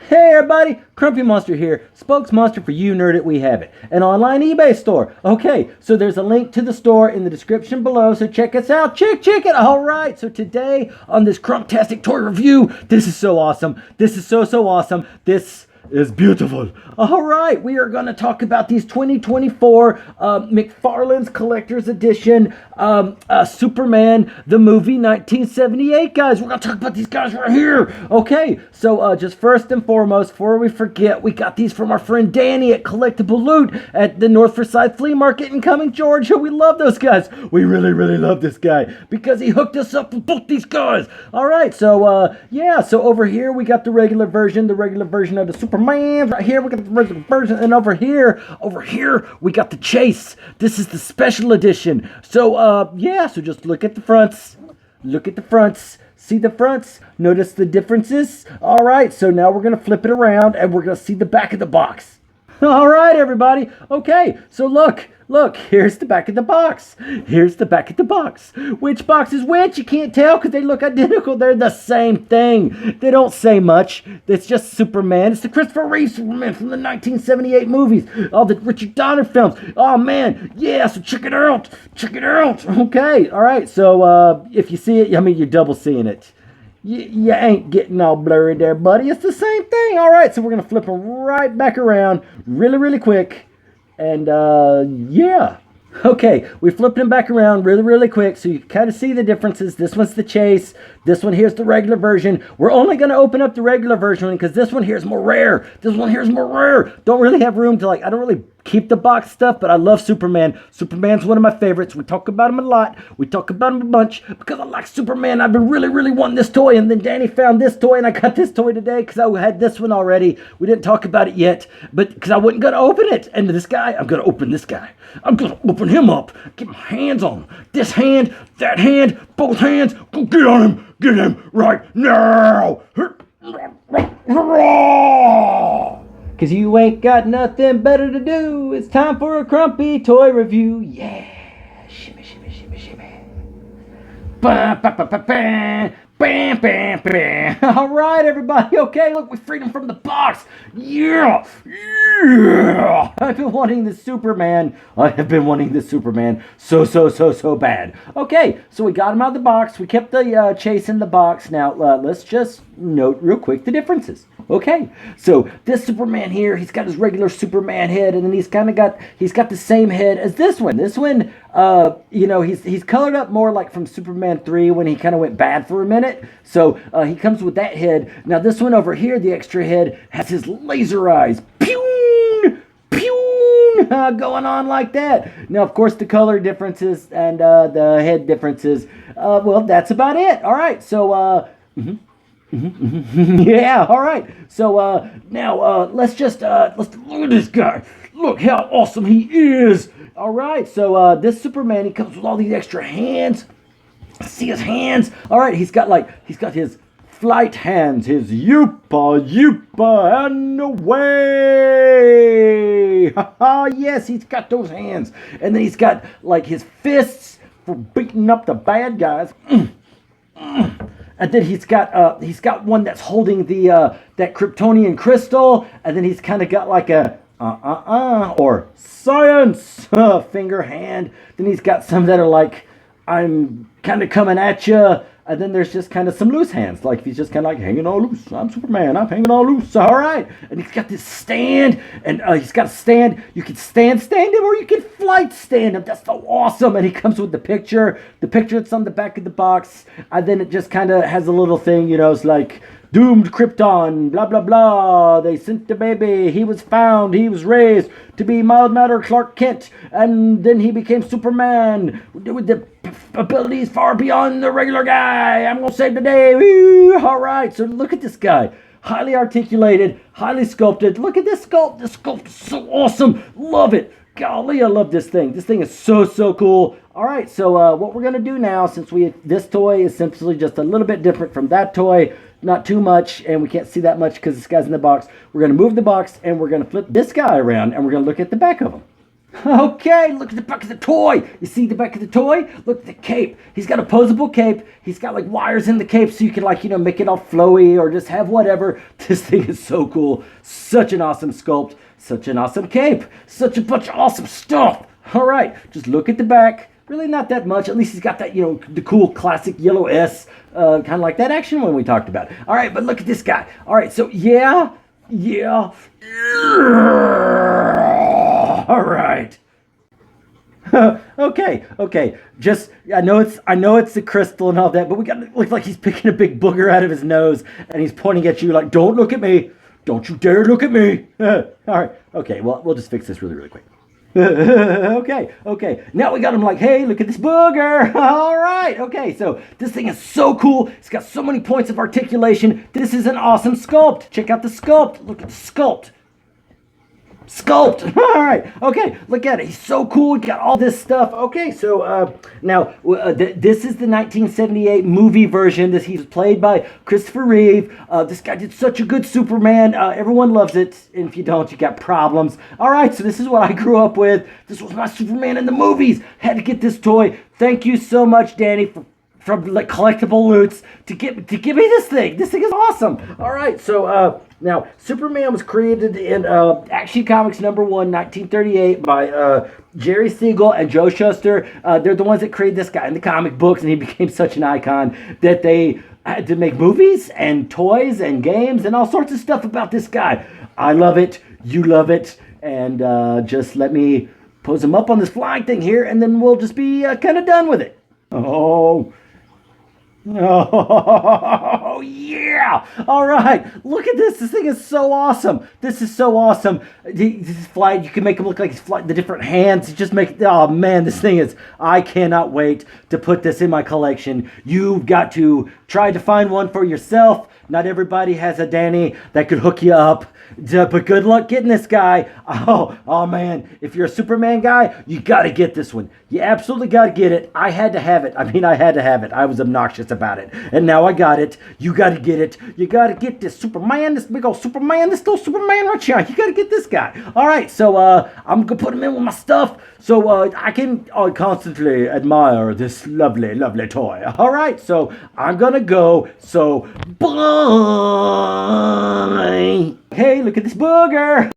Hey everybody, Crumpy Monster here, spokesmonster for You Nerd It We Have It, an online eBay store. Okay, so there's a link to the store in the description below, so check us out. Check it. All right, so today on this Crumptastic toy review, this is so awesome. This is so awesome. This is beautiful. All right, we are going to talk about these 2024 McFarlane's Collector's Edition Superman, the movie 1978, guys. We're going to talk about these guys right here. Okay, so just first and foremost, before we forget, we got these from our friend Danny at Collectible Loot at the North Forsyth Flea Market in Cumming, Georgia. We love those guys. We really love this guy because he hooked us up with both these guys. All right, so yeah, so over here we got the regular version of the Superman. Right here we got the regular version, and over here we got the Chase. This is the special edition. So yeah, so just look at the fronts. See the fronts? Notice the differences? All right, so now we're going to flip it around and we're going to see the back of the box. All right, everybody. Okay, so look, here's the back of the box. Which box is which? You can't tell because they look identical. They're the same thing. They don't say much. It's just Superman. It's the Christopher Reeve Superman from the 1978 movies. All the Richard Donner films. Oh, man. Yeah, so check it out. Okay, all right. So if you see it, I mean, you're double seeing it. You ain't getting all blurry there, buddy. It's the same thing. All right, so we're going to flip them right back around really quick. And, yeah. Okay, we flipped them back around really quick so you can kind of see the differences. This one's the Chase. This one here's the regular version. We're only going to open up the regular version because this one here is more rare. Don't really have room to, I don't really keep the box stuff, but I love Superman. Superman's one of my favorites. We talk about him a lot. We talk about him a bunch because I like Superman. I've been really wanting this toy, and then Danny found this toy, and I got this toy today because I had this one already. We didn't talk about it yet, but because I wasn't going to open it. And this guy, I'm going to open this guy. I'm going to open him up, get my hands on him. This hand, that hand, both hands. Go get on him. Get him right now. Cause you ain't got nothing better to do. It's time for a Crumpy toy review. Yeah. Shimmy. Bam. All right, everybody. Okay, look, we freed him from the box. Yeah. I've been wanting this Superman. I have been wanting this Superman so bad. Okay, so we got him out of the box. We kept the Chase in the box. Now, let's just note real quick the differences. Okay, so this Superman here, he's got his regular Superman head, and then he's got the same head as this one. This one, you know, he's colored up more like from Superman 3 when he kind of went bad for a minute. So he comes with that head. Now this one over here, the extra head, has his laser eyes. Pew! Going on like that. Now, of course, the color differences and the head differences. Well, that's about it. All right, so yeah, all right. So now let's look at this guy. Look how awesome he is. All right, so this Superman, he comes with all these extra hands. See his hands? All right, he's got his flight hands, his yupa and away. Yes, he's got those hands. And then he's got his fists for beating up the bad guys. And then he's got one that's holding that Kryptonian crystal, and then he's kind of got like a or science finger hand. Then he's got some that are like, I'm kind of coming at you. And then there's just kind of some loose hands, like he's just kind of like hanging all loose. I'm Superman, I'm hanging all loose. All right. And he's got this stand, and he's got a stand. You can stand him, or you can flight stand him. That's so awesome. And he comes with the picture that's on the back of the box. And then it just kind of has a little thing, you know, it's like, doomed Krypton, blah, blah, blah. They sent the baby. He was found. He was raised to be mild-mannered Clark Kent. And then he became Superman with the abilities far beyond the regular guy. I'm going to save the day. Woo! All right. So look at this guy. Highly articulated, highly sculpted. Look at this sculpt. This sculpt is so awesome. Love it. Golly, I love this thing. This thing is so cool. All right. So what we're going to do now, since this toy is simply just a little bit different from that toy, not too much, and we can't see that much because this guy's in the box. We're going to move the box, and we're going to flip this guy around, and we're going to look at the back of him. Okay, look at the back of the toy. You see the back of the toy? Look at the cape. He's got a posable cape. He's got like wires in the cape so you can like, make it all flowy or just have whatever. This thing is so cool. Such an awesome sculpt. Such an awesome cape. Such a bunch of awesome stuff. All right, just look at the back. Really not that much. At least he's got that, the cool classic yellow S, kind of like that action one we talked about. All right, but look at this guy. All right, so yeah. All right. Okay. Just I know it's the crystal and all that, but we got it looks like he's picking a big booger out of his nose and he's pointing at you like, "Don't look at me. Don't you dare look at me." All right. Okay. Well, we'll just fix this really quick. Okay. Now we got him like, "Hey, look at this booger." All right. Okay. So this thing is so cool. It's got so many points of articulation. This is an awesome sculpt. Check out the sculpt. Look at the sculpt. All right. Okay. Look at it. He's so cool. He got all this stuff. Okay. So now this is the 1978 movie version. He's played by Christopher Reeve. This guy did such a good Superman. Everyone loves it. And if you don't, you got problems. All right. So this is what I grew up with. This was my Superman in the movies. Had to get this toy. Thank you so much, Danny, from like collectible loots to give me this thing. This thing is awesome. All right, so now Superman was created in Action Comics #1, 1938 by Jerry Siegel and Joe Shuster. They're the ones that created this guy in the comic books, and he became such an icon that they had to make movies and toys and games and all sorts of stuff about this guy. I love it. You love it. And just let me pose him up on this flying thing here, and then we'll just be kind of done with it. Oh, yeah. All right. Look at this. This thing is so awesome. This is so awesome. This flight, you can make him look like he's flying the different hands. Just make, oh man, this thing is, I cannot wait to put this in my collection. You've got to try to find one for yourself. Not everybody has a Danny that could hook you up. But good luck getting this guy. Oh man, if you're a Superman guy, you gotta get this one. You absolutely gotta get it. I had to have it. I had to have it. I was obnoxious about it. And now I got it. You gotta get it. You gotta get this Superman, this big old Superman, this little Superman right here. You gotta get this guy. All right, so I'm gonna put him in with my stuff so I can constantly admire this lovely, lovely toy. All right, so I'm gonna go. So bye. Hey, look at this booger.